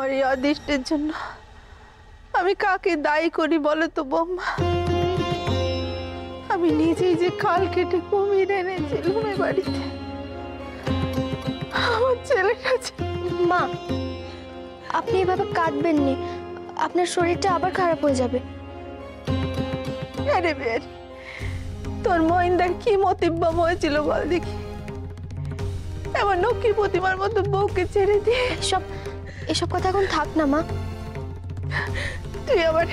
আমার এই অদৃষ্টের জন্য আমি কাকে দায়ী করি বলো তো বৌমা? আমি নিজেই যে খাল কেটে কুমির এনেছিলাম এ বাড়িতে, আমার ছেলেটা। মা, আপনি এভাবে কাঁদবেন না, আপনার শরীরটা আবার খারাপ হয়ে যাবে। আরে বেয়ারি, তোর মহিন্দার কি মতিব্যম হয়েছিল বল দেখি? এমন নক্ষী প্রতিমার মতো বউকে ছেড়ে দিয়ে। এসব কথা এখন থাক না মা। তুই আবার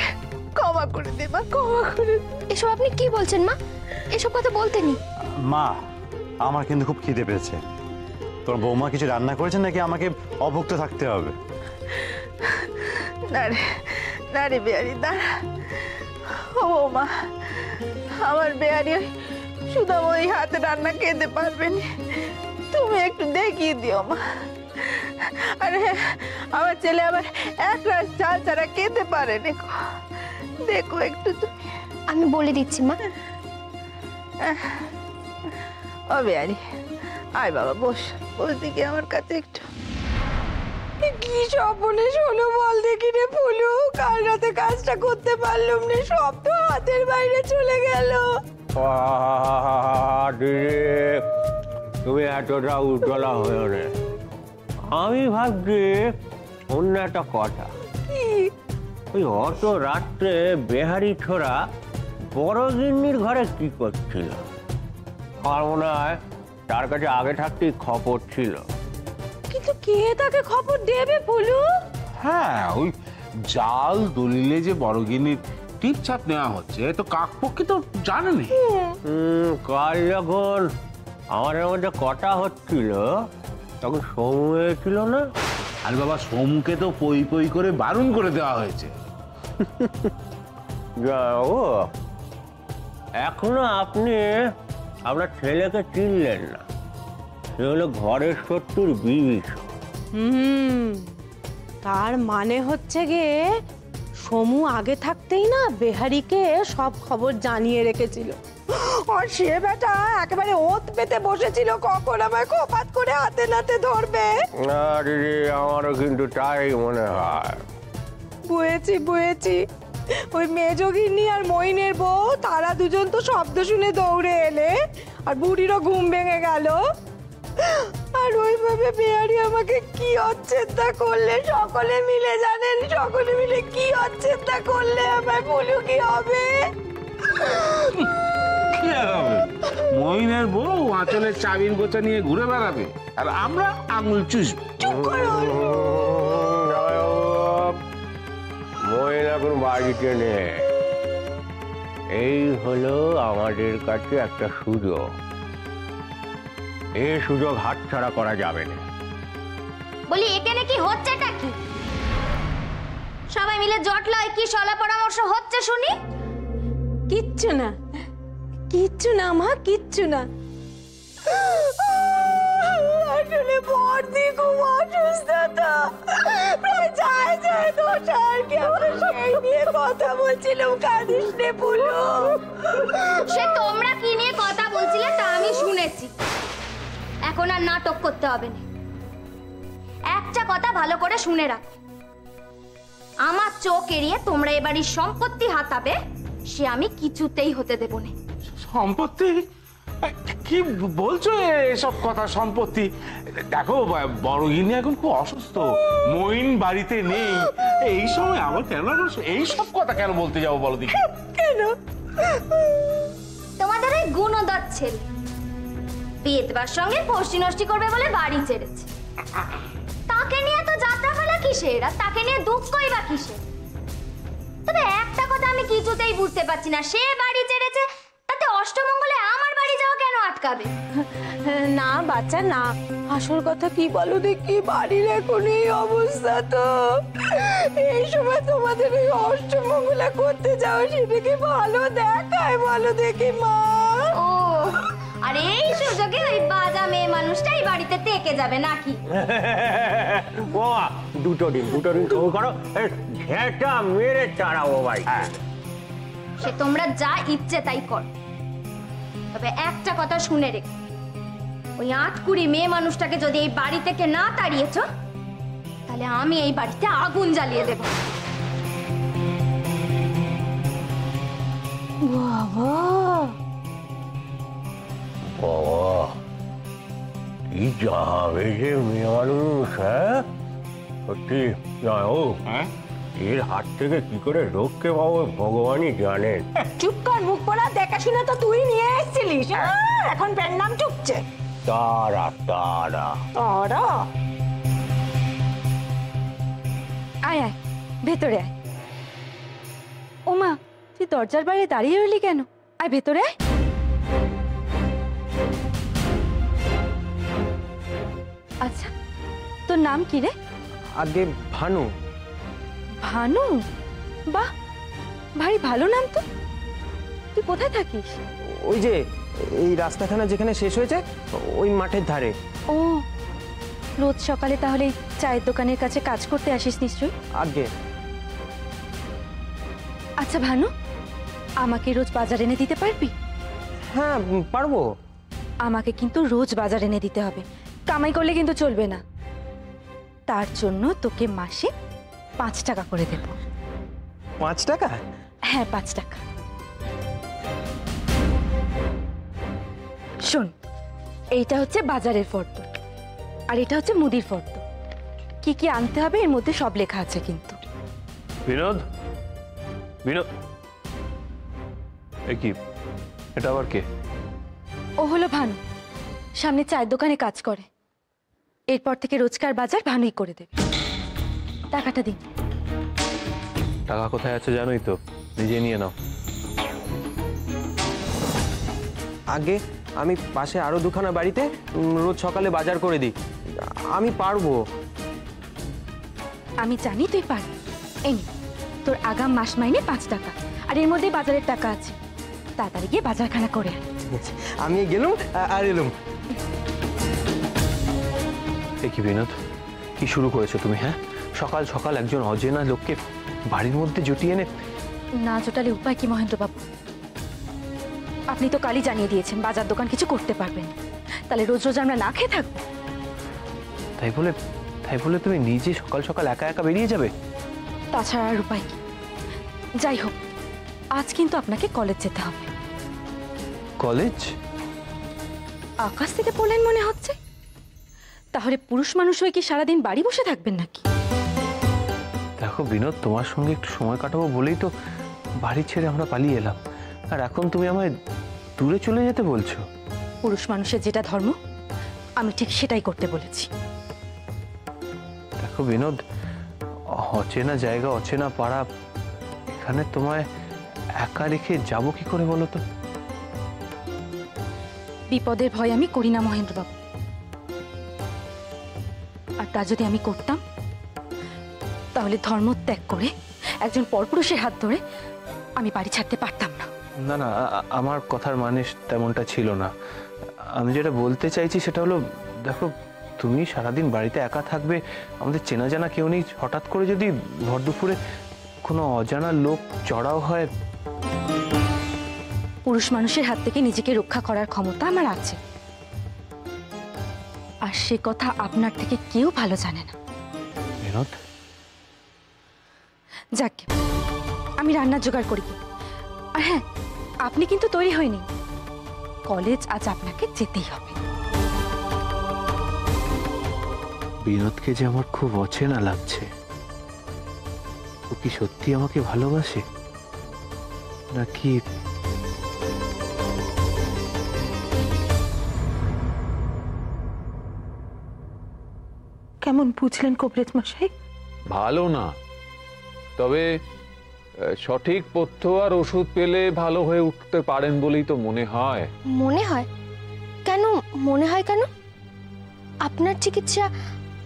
ক্ষমা করে দে মা, ক্ষমা করে দে। এসব আপনি কি বলছেন মা? এসব কথা বলতেনি। মা, আমার কিন্তু খুব খিদে পেয়েছে। তোর বৌমা কিছু রান্না করেছেন নাকি আমাকে অভুক্ত থাকতে হবে? না রে বেয়ারি, দাঁড়া। ও বৌমা, আমার বেয়ারি সুদাময়ী হাতে রান্না খেতে পারবে না, তুমি একটু দেখিয়ে দিও মা। আরে আমার ছেলে আবার এক রাত চাল ছাড়া খেতে পারে না, দেখো একটু তুমি। আমি বলে দিচ্ছি মা। ও বেয়ারি, আয় বাবা, বস দেখি আমার কাছে একটু। কি সর্বনাশ হলো বল দেখি রে ফুলু? কাল রাতে কাজটা করতে পারলাম না, সব তো হাতের বাইরে চলে গেল। তুমি এতটা উজ্জ্বলা হয়ে রে। আমি ভাবছি অন্য একটা কথা। ওই অত রাত্রে বেহারি ছোড়া বড় গিন্নির ঘরে কি করছিল? আমার মনে হয় তার কাছে আগে থাকতেই খবর ছিল। কিন্তু কে তাকে খবর দেবে ফুলু? হ্যাঁ, ওই জাল দলিলে যে বড়গিনীর টিপছাপ নেওয়া হচ্ছে তো কাকপক্ষে তো জানেনি। কাল যখন আমাদের মধ্যে কথা হচ্ছিল তখন সমু ছিল না? আর বাবা, সোমকে তো পই পই করে বারণ করে দেওয়া হয়েছে। ও, এখনো আপনি আপনার ছেলেকে চিনলেন না। সে হলো ঘরের শত্রুর বিভীষণ। তার মানে হচ্ছে গিয়ে সমু আগে থাকতেই না বেহারিকে সব খবর জানিয়ে রেখেছিল। আর সে বেটা একেবারে ওত পেতে বসেছিল কখন আমায় কপাত করে হাতে নাতে ধরবে। না দিদি, আমারও কিন্তু তাই মনে হয়। বুঝেছি। ওই মেজগিন্নি আর মইনের বউ তারা দুজন তো শব্দ শুনে দৌড়ে এলে, আর বুড়িরও ঘুম ভেঙে গেল। আর ওইভাবে বেহারি আমাকে কি অচ্ছেদা করলে সকলে মিলে জানেন, সকলে মিলে কি অচ্ছেদা করলে আমার ফুলু কি হবে? মহিনের বউ আঁচলের চাবির গোছা নিয়ে ঘুরে বেড়াবে আর আমরা আঙুল চুষবো। মহিন এখন বাড়িতে নেই। এই হলো আমাদের কাছে একটা সুযোগ। এই সুযোগ হাতছাড়া করা যাবে না। বলি এখানে কি হচ্ছেটা কি? সবাই মিলে জটলায় কি সলা পরামর্শ হচ্ছে শুনি? কিচ্ছু না মা, কিচ্ছু না। আসলে বড়দি খুব অসুস্থ তো, প্রায় যায় দোষার কি আমরা সেই নিয়ে কথা বলছিলাম। কাঁদিস নে ফুলু। সে তোমরা কি নিয়ে কথা বলছিলে তা আমি শুনেছি। এখন আর নাটক করতে হবে না। একটা কথা ভালো করে শুনে রাখো, আমার চোখ এড়িয়ে তোমরা এবাড়ির সম্পত্তি হাতাবে সে আমি কিছুতেই হতে দেব না। সম্পত্তি? কি বলছো এসব কথা? সম্পত্তি? দেখো, বড়গিনী এখন খুব অসুস্থ, মইন বাড়িতে নেই। এই সময় আমার কেন এই সব কথা কেন বলতে যাবো বলো দেখি? কেন? তোমাদের ওই গুণদর ছেলে বেদবার সঙ্গে ফষ্টি নষ্টি করবে বলে বাড়ি ছেড়েছে। তাকে নিয়ে তো যাত্রা ফেলা কিসের, আর তাকে নিয়ে দুঃখই বা কিসের? তবে একটা কথা আমি কিছুতেই বুঝতে পারছি না, সে বাড়ি ছেড়েছে তাতে অষ্টমঙ্গলে আমার বাড়ি যাওয়া কেন আটকাবে? না বাচ্চা না, আসল কথা কি বলো দেখি? বাড়ির এখন এই অবস্থা, তো এই সময় তোমাদের ওই অষ্টমঙ্গলা করতে যাও, সেটা কি ভালো দেখায় বলো দেখি মা? ও, আর এই সুযোগে ওই বাজা মেয়ে মানুষটাই বাড়িতে থেকে যাবে নাকি? ও দুটো দিন শুরু করো, ঘেটা মেরে চাড়াবো ভাই। সে তোমরা যা ইচ্ছে তাই কর, তবে একটা কথা শুনে রেখো, ওই ৮ কুড়ি মেয়ে মানুষটাকে যদি এই বাড়ি থেকে না তাড়িয়েছ তাহলে আমি এই বাড়িতে আগুন জ্বালিয়ে দেব। বাবা, বাবা, কি যাবে যে মেয়ে মানুষ, হ্যাঁ? সত্যি যাই হোক, হ্যাঁ এর হাত থেকে কি করে রক্ষে পাবো ভগবানই জানেন। চুপ কর, মুখ পড়া দেখাশোনা তো তুই নিয়ে এসেছিলিস। এখন প্যান নাম চুপছে। তারা তারা তারা আয় আয়, ভেতরে আয়। ওমা, তুই দরজার বাইরে দাঁড়িয়ে রইলি কেন? আয় ভেতরে আয়। আচ্ছা, তোর নাম কি রে? আগে ভানু। ভানু? বাহ, ভারী ভালো নাম তো। তুই কোথায় থাকিস? ওই যে এই রাস্তাখানা যেখানে শেষ হয়েছে ওই মাঠের ধারে। ও, রোজ সকালে তাহলে এই চায়ের দোকানের কাছে কাজ করতে আসিস নিশ্চয়ই। আগে আচ্ছা ভানু, আমাকে রোজ বাজার এনে দিতে পারবি? হ্যাঁ পারবো। আমাকে কিন্তু রোজ বাজার এনে দিতে হবে, কামাই করলে কিন্তু চলবে না। তার জন্য তোকে মাসে 5 টাকা করে দেব। 5 টাকা? হ্যাঁ, 5 টাকা। শোন, এইটা হচ্ছে বাজারের ফর্দ, আর এটা হচ্ছে মুদির ফর্দ। কি কি আনতে হবে এর মধ্যে সব লেখা আছে কিন্তু। বিনোদ, বিনোদ, এ কি? এটা আবার কে? ও হলো ভানু, সামনে চায়ের দোকানে কাজ করে। এরপর থেকে রোজকার বাজার ভানুই করে দেবে। টাকাটা দিন। টাকা কোথায় আছে জানোই তো, নিজে নিয়ে নাও। আগে আমি পাশে আরো দুখানা বাড়িতে রোজ সকালে বাজার করে দিই। আমি পারবো। আমি জানি তুই পারবি। এই নে, তোর আগাম মাস মাইনে 5 টাকা, আর এর মধ্যে বাজারের টাকা আছে। তাড়াতাড়ি গিয়ে বাজারখানা করে আন। ঠিক আছে, আমি গেলুম আর এলুম। এ কি বিনোদ, কি শুরু করেছো তুমি? হ্যাঁ, সকাল সকাল একজন অচেনা লোককে বাড়ির মধ্যে জুটিয়ে এনে। না জোটালে উপায় কি মহেন্দ্রবাবু? আপনি তো কালই জানিয়ে দিয়েছেন বাজার দোকান কিছু করতে পারবেন না। তাহলে রোজ রোজ আমরা না খেয়ে থাকবো? তাই বলে তুমি নিজে সকাল সকাল একা একা বেরিয়ে যাবে? তাছাড়া আর উপায় কি? যাই হোক, আজ কিন্তু আপনাকে কলেজ যেতে হবে। কলেজ? আকাশ থেকে পড়লেন মনে হচ্ছে। তাহলে পুরুষ মানুষ হয়ে কি সারাদিন বাড়ি বসে থাকবেন নাকি? দেখো বিনোদ, তোমার সঙ্গে একটু সময় কাটাবো বলেই তো বাড়ি ছেড়ে আমরা পালিয়ে এলাম, আর এখন তুমি আমায় দূরে চলে যেতে বলছো। পুরুষ মানুষের যেটা ধর্ম, আমি ঠিক সেটাই করতে বলেছি। দেখো বিনোদ, অচেনা জায়গা, অচেনা পাড়া, এখানে তোমায় একা রেখে যাবো কি করে বলো তো? বিপদের ভয় আমি করি না মহেন্দ্রবাবু। আর তা যদি আমি করতাম, তাহলে ধর্ম ত্যাগ করে একজন পরপুরুষের হাত ধরে আমি বাড়ি ছাড়তে পারতাম না। না না, আমার কথার মানে তেমনটা ছিল না। আমি যেটা বলতে চাইছি সেটা হলো, দেখো তুমি সারাদিন বাড়িতে একা থাকবে, আমাদের চেনা জানা কেউ নেই, হঠাৎ করে যদি ভর দুপুরে কোনো অজানা লোক চড়াও হয়। পুরুষ মানুষের হাত থেকে নিজেকে রক্ষা করার ক্ষমতা আমার আছে, আর সে কথা আপনার থেকে কেউ ভালো জানে না। বিনোদ, যাক, আমি রান্নার জোগাড় করি। আর হ্যাঁ, আপনি কিন্তু তৈরি হয়নি, কলেজ আজ আপনাকে যেতেই হবে। বিনোদকে যে আমার খুব অচেনা লাগছে। ও কি সত্যি আমাকে ভালোবাসে নাকি? কেমন বুঝলেন কবরেজ মশাই? ভালো না, তবে সঠিক পথ্য আর ওষুধ পেলে ভালো হয়ে উঠতে পারেন বলেই তো মনে হয়। মনে হয়? কেন মনে হয় কেন? আপনার চিকিৎসা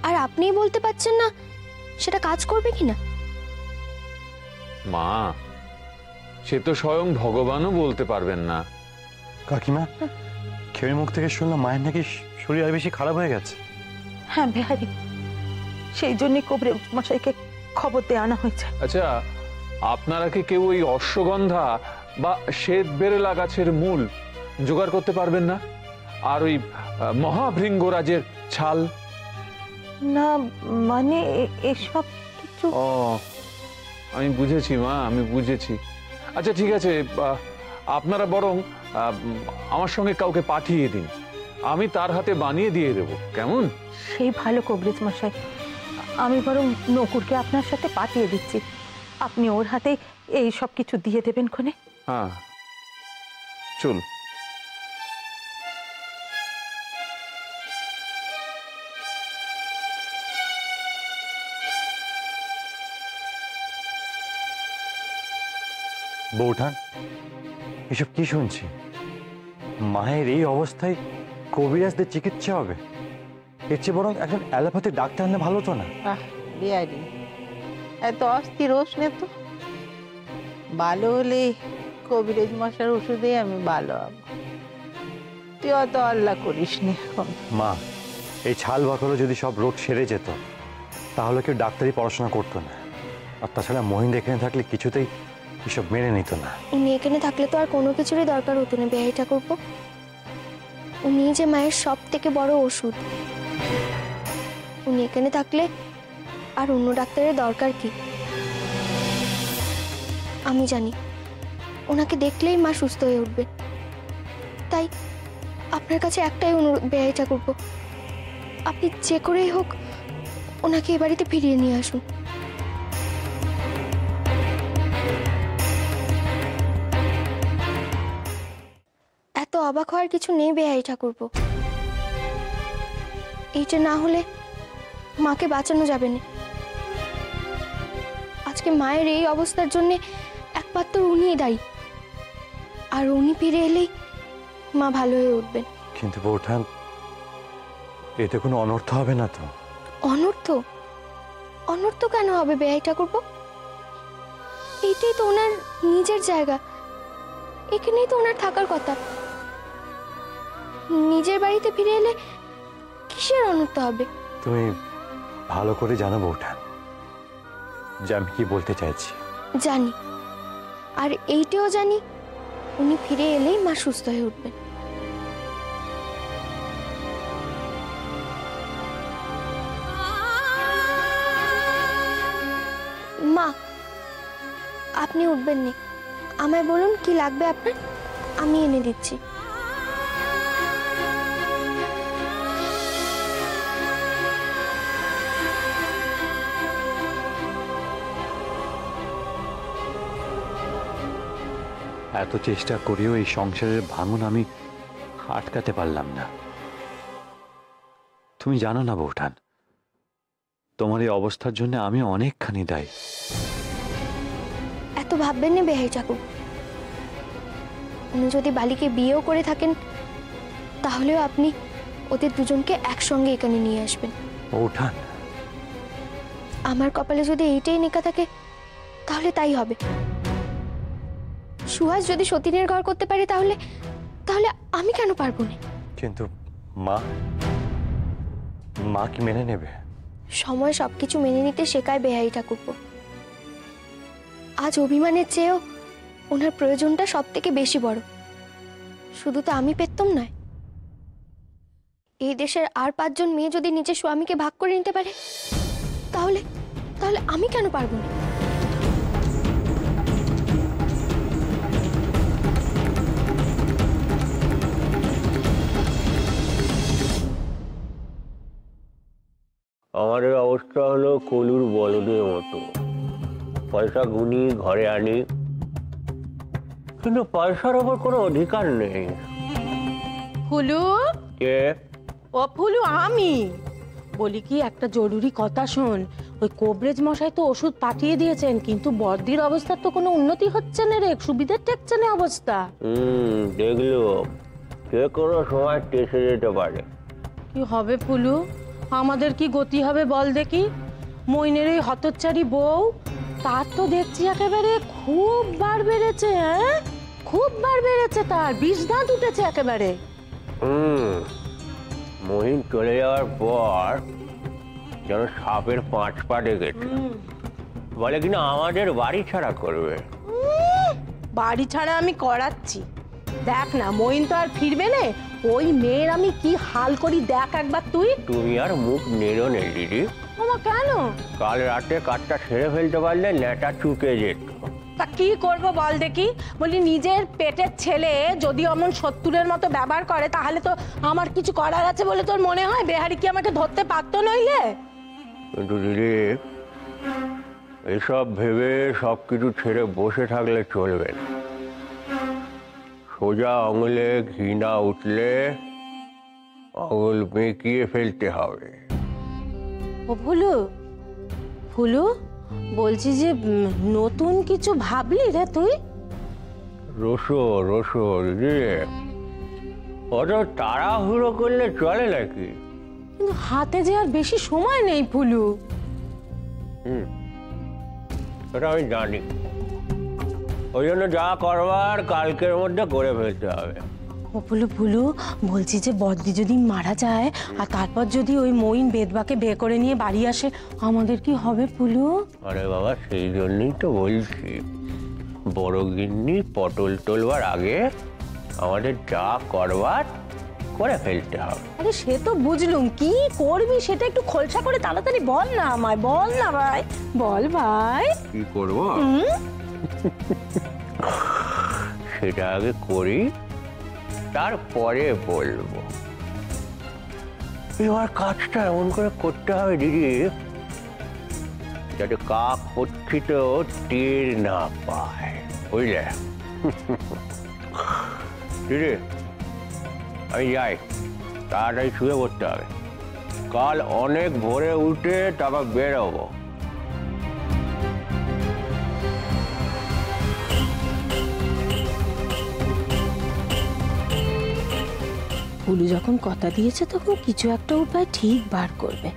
আর আপনিই বলতে পারছেন না সেটা কাজ করবে কিনা। মা, সে তো স্বয়ং ভগবানও বলতে পারবেন না। কাকিমা, খেয়ের মুখ থেকে শুনলাম মায়ের নাকি শরীর আর বেশি খারাপ হয়ে গেছে। হ্যাঁ বেহারি, সেই জন্যই কবরেজ মশাইকে খবর দিয়ে আনা হয়েছে। আচ্ছা, আপনারা কি কেউ ওই অশ্বগন্ধা বা শ্বেত বেরেলা গাছের মূল জোগাড় করতে পারবেন না? আর ওই মহাভৃঙ্গরাজের ছাল? না মানে এসব কিছু ও, আমি বুঝেছি মা, আমি বুঝেছি। আচ্ছা ঠিক আছে, আপনারা বরং আমার সঙ্গে কাউকে পাঠিয়ে দিন, আমি তার হাতে বানিয়ে দিয়ে দেব, কেমন? সেই ভালো কবিরাজ মশাই, আমি বরং নকুরকে আপনার সাথে পাঠিয়ে দিচ্ছি, আপনি ওর হাতে এই সব কিছু দিয়ে দেবেন ক্ষণে। হ্যাঁ চল। বৌঠান, এসব কি শুনছি? মায়ের এই অবস্থায় কবিরাজদের চিকিৎসা হবে? এর চেয়ে বরং একজন অ্যালোপ্যাথিক ডাক্তার আনলে ভালো তো না? বিহারি এত অস্থির হোস নে তো, ভালো হলে কবিরাজ মশার ওষুধে আমি ভালো হব, তুই অত আল্লাহ করিস নি এখন। মা, এই ছাল বাকলে যদি সব রোগ সেরে যেত তাহলে কেউ ডাক্তারি পড়াশোনা করতো না। আর তাছাড়া মহিন এখানে থাকলে কিছুতেই এসব মেনে নিত না। উনি এখানে থাকলে তো আর কোনো কিছুরই দরকার হতো না বেহাই ঠাকুরপো। উনি যে মায়ের সব থেকে বড় ওষুধ। উনি এখানে থাকলে আর অন্য ডাক্তারের দরকার কি? আমি জানি ওনাকে দেখলেই মা সুস্থ হয়ে উঠবে। তাই আপনার কাছে একটাই অনুরোধ বেহাই ঠাকুরপো, আপনি যে করেই হোক ওনাকে এ বাড়িতে ফিরিয়ে নিয়ে আসুন। এত অবাক হওয়ার কিছু নেই বেহাই ঠাকুরপো। এইটা না হলে মাকে বাঁচানো যাবে না। আজকে মায়ের এই অবস্থার জন্য একমাত্র উনিই দায়ী, আর উনি ফিরে এলেই মা ভালো হয়ে উঠবেন। কিন্তু বৌঠান, এতে কোনো অনর্থ হবে না তো? অনর্থ? অনর্থ কেন হবে বেহাই ঠাকুরপো? এইটাই তো ওনার নিজের জায়গা, এখানেই তো ওনার থাকার কথা। নিজের বাড়িতে ফিরে এলে কিসের অনর্থ হবে? তুমি ভালো করে জানো বৌঠান যে আমি কি বলতে চাইছি। জানি, আর এইটাও জানি উনি ফিরে এলেই মা সুস্থ হয়ে উঠবেন। মা, আপনি উঠবেন না, আমায় বলুন কি লাগবে আপনার, আমি এনে দিচ্ছি। এত চেষ্টা করেও এই সংসারের ভাঙন আমি আটকাতে পারলাম না। তুমি জানো না বৌঠান, তোমার এই অবস্থার জন্য আমি অনেকখানি দায়ী। এত ভাববেন না বেহাই ঠাকুর। উনি যদি বালিকে বিয়েও করে থাকেন তাহলেও আপনি ওদের দুজনকে একসঙ্গে এখানে নিয়ে আসবেন। বৌঠান, আমার কপালে যদি এইটাই লেখা থাকে তাহলে তাই হবে। সুহাস যদি সতীনের ঘর করতে পারে তাহলে তাহলে আমি কেন পারবো না? কিন্তু মা কি মেনে নেবে? সময় সবকিছু মেনে নিতে শেখায় বেহাই ঠাকুরপো। আজ অভিমানের চেয়েও ওনার প্রয়োজনটা সব থেকে বেশি বড়। শুধু তো আমি পেতাম নয়, এই দেশের আর 5 জন মেয়ে যদি নিজের স্বামীকে ভাগ করে নিতে পারে তাহলে তাহলে আমি কেন পারবো না? আমাদের অবস্থা হলো কলুর বলদের মতো, পয়সা গুনি ঘরে আনি, কিন্তু পয়সার ওপর কোনো অধিকার নেই। ফুলু, কে? ও ফুলু, আমি বলি কি, একটা জরুরি কথা শোন। ওই কবিরাজ মশাই তো ওষুধ পাঠিয়ে দিয়েছেন, কিন্তু বর্দির অবস্থার তো কোনো উন্নতি হচ্ছে না রে, সুবিধে ঠেকছে না অবস্থা। দেখলো, যে কোনো সময় টেসে যেতে পারে। কি হবে ফুলু, আমাদের কি গতি হবে বল দেখি? মইনের এই হতচ্চারি বউ, তার তো দেখছি একেবারে খুব বার বেড়েছে। হ্যাঁ, খুব বার বেড়েছে, তার 20 দাঁত উঠেছে একেবারে। মহিন চলে যাওয়ার পর যেন সাপের 5 পা ডেকেছে। বলে কিনা আমাদের বাড়ি ছাড়া করবে। বাড়ি ছাড়া আমি করাচ্ছি, দেখ না, মইন তো আর ফিরবে না, ওই মেয়ের আমি কি হাল করি দেখ একবার তুই। তুমি আর মুখ নেড়ো নেই দিদি। মামা কেন? কাল রাতে কাজটা সেরে ফেলতে পারলে নেটা চুকে যেত। তা কি করব বল দেখি। বলি নিজের পেটের ছেলে যদি অমন 70-এর মতো ব্যবহার করে তাহলে তো আমার কিছু করার আছে বলে তোর মনে হয়? বেহারি কি আমাকে ধরতে পারতো নইলে? কিন্তু দিদি এসব ভেবে সবকিছু ছেড়ে বসে থাকলে চলবে না। সোজা আঙুলে ঘি না উঠলে আঙুল বেঁকিয়ে ফেলতে হবে। ও ফুলু, ফুলু বলছি যে নতুন কিছু ভাবলি রে তুই? রসো রসো দিদি, অত তাড়াহুড়ো করলে চলে নাকি? কিন্তু হাতে যে আর বেশি সময় নেই ফুলু। সেটা আমি জানি, ওই জন্য যা করবার কালকের মধ্যে করে ফেলতে হবে। ও ফুলু, ফুলু বলছি যে বদ্দি যদি মারা যায় আর তারপর যদি ওই মইন বেদবাকে বিয়ে করে নিয়ে বাড়ি আসে আমাদের কি হবে ফুলু? আরে বাবা, সেই জন্যই তো বলছি বড় গিন্নি পটল তোলবার আগে আমাদের যা করবার করে ফেলতে হবে। আরে সে তো বুঝলুম, কি করবি সেটা একটু খোলসা করে তাড়াতাড়ি বল না আমায়, বল না ভাই, বল ভাই। কি করবো সেটা আগে করি, তারপরে বলবো। এবার কাজটা এমন করে করতে হবে দিদি যাতে কাক পক্ষিত টের না পায়, বুঝলে? দিদি আমি যাই, তাড়াতাড়ি শুয়ে পড়তে হবে, কাল অনেক ভোরে উঠে তারপর বেরোবো। ফুলু যখন কথা দিয়েছে তখন কিছু একটা উপায় ঠিক বার করবে।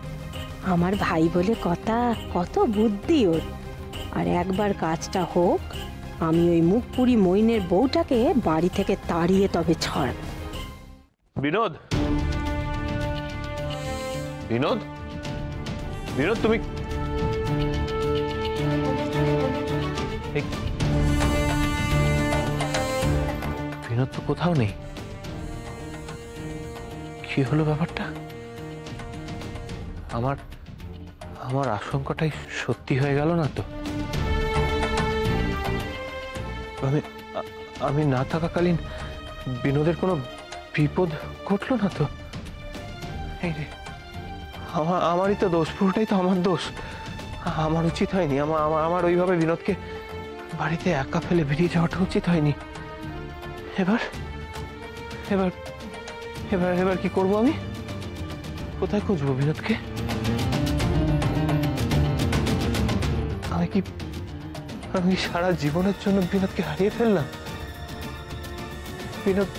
আমার ভাই বলে কথা, কত বুদ্ধি ওর। আর একবার কাজটা হোক, আমি ওই মুখপুরি মইনের বউটাকে বাড়ি থেকে তাড়িয়ে তবে ছাড়ব। বিনোদ, বিনোদ, বিনোদ তুমি বিনোদ তো কোথাও নেই। কি হলো ব্যাপারটা? আমার আমার আশঙ্কাটাই সত্যি হয়ে গেল না তো? আমি না থাকাকালীন বিনোদের কোনো বিপদ ঘটলো না তো? এই রে, আমারই তো দোষ, পুরোটাই তো আমার দোষ। আমার উচিত হয়নি, আমার ওইভাবে বিনোদকে বাড়িতে একা ফেলে বেরিয়ে যাওয়াটা উচিত হয়নি। এবার এবার এবার এবার কি করবো আমি? কোথায় খুঁজবো বিনোদকে? আমি সারা জীবনের জন্য বিনোদকে হারিয়ে ফেললাম। বিনোদ,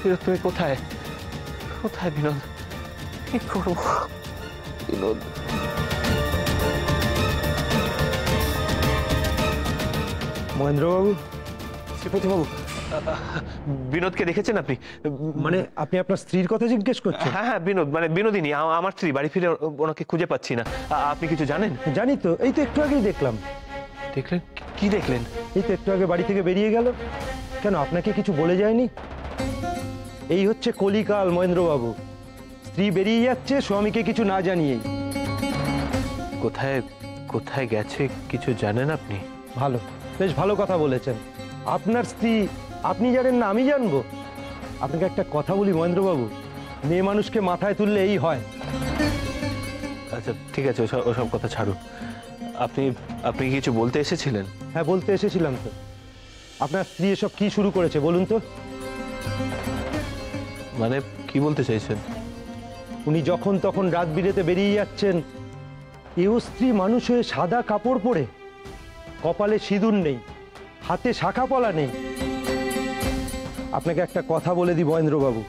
বিনোদ তুমি কোথায়? কোথায় বিনোদ? কি করবো বিনোদ? মহেন্দ্রবাবু, শ্রীপতিবাবু, বিনোদকে দেখেছেন আপনি? মানে আপনি আপনার স্ত্রীর কথা জিজ্ঞেস করছেন? হ্যাঁ হ্যাঁ, বিনোদ মানে বিনোদিনী, আমার স্ত্রী। বাড়ি ফিরে ওনাকে খুঁজে পাচ্ছি না। আপনি কিছু জানেন? জানি তো, এই তো একটু আগেই দেখলাম। দেখলেন? কি দেখলেন? এই তো একটু আগে বাড়ি থেকে বেরিয়ে গেল। কেন, আপনাকে কিছু বলে যায়নি? এই হচ্ছে কলিকাল মহেন্দ্রবাবু, স্ত্রী বেরিয়ে যাচ্ছে স্বামীকে কিছু না জানিয়েই। কোথায় কোথায় গেছে কিছু জানেন আপনি? ভালো, বেশ ভালো কথা বলেছেন। আপনার স্ত্রী আপনি জানেন না আমি জানবো? আপনাকে একটা কথা বলি মহেন্দ্রবাবু, মেয়ে মানুষকে মাথায় তুললে এই হয়। আচ্ছা ঠিক আছে, ওসব কথা ছাড়ুন। আপনি আপনি কিছু বলতে এসেছিলেন? হ্যাঁ, বলতে এসেছিলাম তো। আপনার স্ত্রী এসব কি শুরু করেছে বলুন তো? মানে কি বলতে চাইছেন? উনি যখন তখন রাত বিরেতে বেরিয়ে যাচ্ছেন, এও স্ত্রী মানুষ হয়ে সাদা কাপড় পরে, কপালে সিঁদুর নেই, হাতে শাখা পলা নেই। আপনাকে একটা কথা বলে দিই মহেন্দ্রবাবু,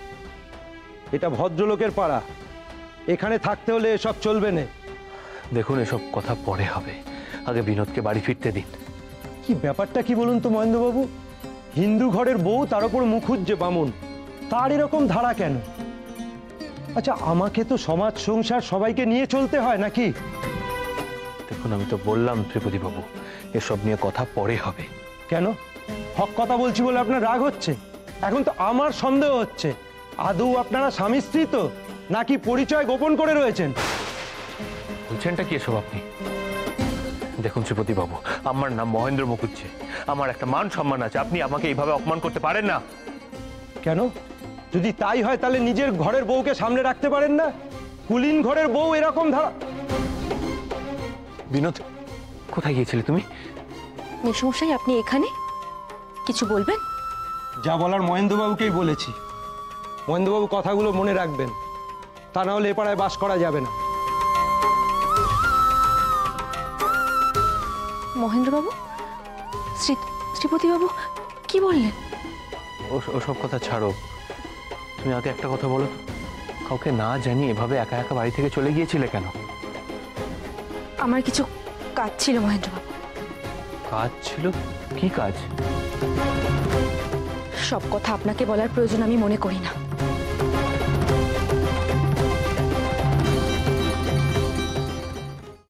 এটা ভদ্রলোকের পাড়া, এখানে থাকতে হলে এসব চলবে না। দেখুন, এসব কথা পরে হবে, আগে বিনোদকে বাড়ি ফিরতে দিন। কি ব্যাপারটা কি বলুন তো মহেন্দ্রবাবু? হিন্দু ঘরের বউ, তার উপর মুখুজ্জে বামুন, তার এরকম ধারা কেন? আচ্ছা, আমাকে তো সমাজ সংসার সবাইকে নিয়ে চলতে হয় নাকি? দেখুন, আমি তো বললাম ত্রিপতি বাবু, এসব নিয়ে কথা পরে হবে। কেন? হক কথা বলছি বলে আপনার রাগ হচ্ছে? এখন তো আমার সন্দেহ হচ্ছে আদৌ আপনারা স্বামী স্ত্রী তো, নাকি পরিচয় গোপন করে রয়েছেন? বলছেনটা কি এসব আপনি? দেখুন শ্রীপতি বাবু, আমার নাম মহেন্দ্র মুখুজ্জে, আমার একটা মান সম্মান আছে, আপনি আমাকে এইভাবে অপমান করতে পারেন না। কেন? যদি তাই হয় তাহলে নিজের ঘরের বউকে সামনে রাখতে পারেন না? কুলীন ঘরের বউ এরকম ধারা। বিনোদ, কোথায় গিয়েছিলে তুমি? মেসমশাই, আপনি এখানে কিছু বলবেন? যা বলার মহেন্দ্রবাবুকেই বলেছি। মহেন্দ্রবাবু কথাগুলো মনে রাখবেন, তা না হলে এ পাড়ায় বাস করা যাবে না। মহেন্দ্রবাবু, শ্রীপতিবাবু কি বললেন? ওসব কথা ছাড়ো, তুমি আগে একটা কথা বলো তো, কাউকে না জানি এভাবে একা একা বাড়ি থেকে চলে গিয়েছিলে কেন? আমার কিছু কাজ ছিল মহেন্দ্রবাবু। কাজ ছিল? কি কাজ? সব কথা আপনাকে বলার প্রয়োজন আমি মনে করি না।